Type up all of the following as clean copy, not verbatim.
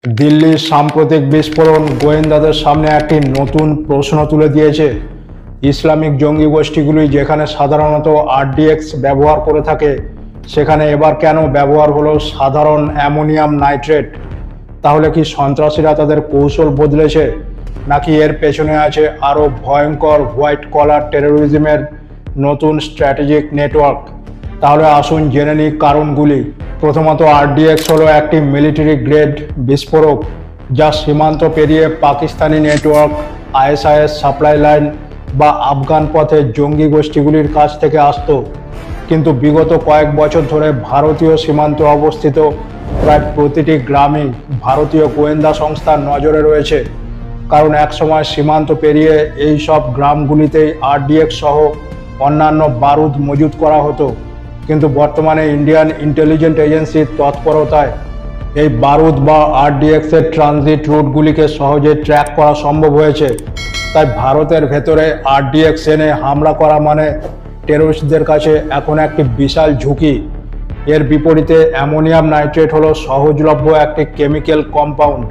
দিল্লির সাম্প্রতিক বিস্ফোরণ গোয়েন্দাদের সামনে একটি নতুন প্রশ্ন তুলে দিয়েছে। ইসলামিক জঙ্গি গোষ্ঠীগুলি যেখানে সাধারণত আরডিএক্স ব্যবহার করে থাকে, সেখানে এবার কেন ব্যবহার হলো সাধারণ অ্যামোনিয়াম নাইট্রেট? তাহলে কি সন্ত্রাসীরা তাদের কৌশল বদলেছে, নাকি এর পেছনে আছে আরও ভয়ঙ্কর হোয়াইট কলার টেরোরিজমের নতুন স্ট্র্যাটেজিক নেটওয়ার্ক? তাহলে আসুন জেনে নিই কারণগুলি। প্রথমত, আরডিএক্স হলো একটি মিলিটারি গ্রেড বিস্ফোরক যা সীমান্ত পেরিয়ে Pakistani network, ISIS supply line বা আফগান পথে জঙ্গি গোষ্ঠীগুলির কাছ থেকে আসত। কিন্তু বিগত কয়েক বছর ধরে ভারতীয় সীমান্তে অবস্থিত প্রায় প্রতিটি গ্রামই ভারতীয় গোয়েন্দা সংস্থার নজরে রয়েছে, কারণ একসময় সীমান্ত পেরিয়ে এই সব গ্রামগুলিতেই আরডিএক্স সহ অন্যান্য বারুদ মজুত করা হতো। কিন্তু বর্তমানে ইন্ডিয়ান ইন্টেলিজেন্স এজেন্সির তৎপরতায় এই বারুদ বা আরডিএক্স এর ট্রানজিট রুটগুলিকে সহজে ট্র্যাক করা সম্ভব হয়েছে। তাই ভারতের ভেতরে আরডিএক্স এনে হামলা করা মানে টেরোরিস্টদের কাছে এখন একটি বিশাল ঝুঁকি। এর বিপরীতে অ্যামোনিয়াম নাইট্রেট হলো সহজলভ্য একটি কেমিক্যাল কম্পাউন্ড।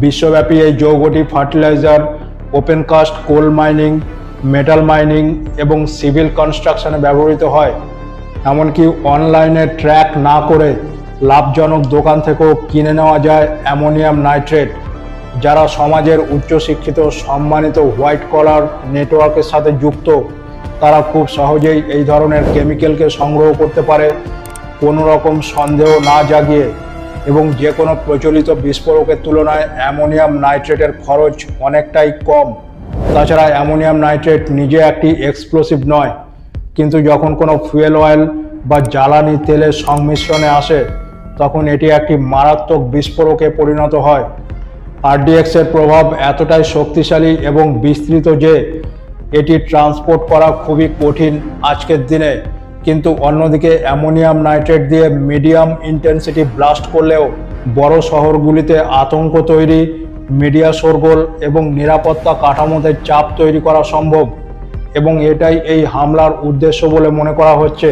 বিশ্বব্যাপী এই যৌগটি fertiliser, open cast coal mining, metal mining এবং সিভিল কনস্ট্রাকশনে ব্যবহৃত হয়। এমনকি অনলাইনে ট্র্যাক না করে লাভজনক দোকান থেকেও কিনে নেওয়া যায় অ্যামোনিয়াম নাইট্রেট। যারা সমাজের উচ্চশিক্ষিত সম্মানিত হোয়াইট কলার নেটওয়ার্কের সাথে যুক্ত, তারা খুব সহজেই এই ধরনের কেমিক্যালকে সংগ্রহ করতে পারে কোনো রকম সন্দেহ না জাগিয়ে, এবং যে কোনো প্রচলিত বিস্ফোরকের তুলনায় অ্যামোনিয়াম নাইট্রেটের খরচ অনেকটাই কম। তাছাড়া অ্যামোনিয়াম নাইট্রেট নিজে একটি এক্সপ্লোসিভ নয়, কিন্তু যখন কোনো ফুয়েল অয়েল বা জ্বালানি তেলের সংমিশ্রণে আসে তখন এটি একটি মারাত্মক বিস্ফোরকে পরিণত হয়। আরডিএক্স এর প্রভাব এতটাই শক্তিশালী এবং বিস্তৃত যে এটি ট্রান্সপোর্ট করা খুবই কঠিন আজকের দিনে। কিন্তু অন্যদিকে অ্যামোনিয়াম নাইট্রেট দিয়ে মিডিয়াম ইন্টেন্সিটি ব্লাস্ট করলেও বড় শহরগুলিতে আতঙ্ক তৈরি, মিডিয়া শোরগোল এবং নিরাপত্তা কাঠামোতে চাপ তৈরি করা সম্ভব, এবং এটাই এই হামলার উদ্দেশ্য বলে মনে করা হচ্ছে।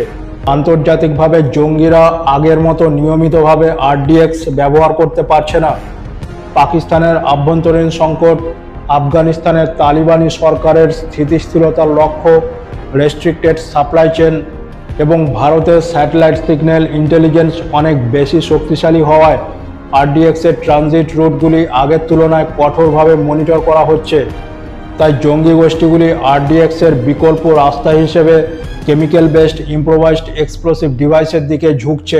আন্তর্জাতিকভাবে জঙ্গিরা আগের মতো নিয়মিতভাবে আরডিএক্স ব্যবহার করতে পারছে না। পাকিস্তানের আভ্যন্তরীণ সংকট, আফগানিস্তানের তালিবানি সরকারের স্থিতিশীলতার লক্ষ্য, রেস্ট্রিক্টেড সাপ্লাই চেন এবং ভারতের স্যাটেলাইট সিগন্যাল ইন্টেলিজেন্স অনেক বেশি শক্তিশালী হওয়ায় আরডিএক্স এর ট্রানজিট রুটগুলি আগের তুলনায় কঠোরভাবে মনিটর করা হচ্ছে। তাই জঙ্গি গোষ্ঠীগুলি আরডিএক্স এর বিকল্প রাস্তা হিসেবে কেমিক্যাল বেসড ইম্প্রোভাইজড এক্সপ্লোসিভ ডিভাইসের দিকে ঝুঁকছে।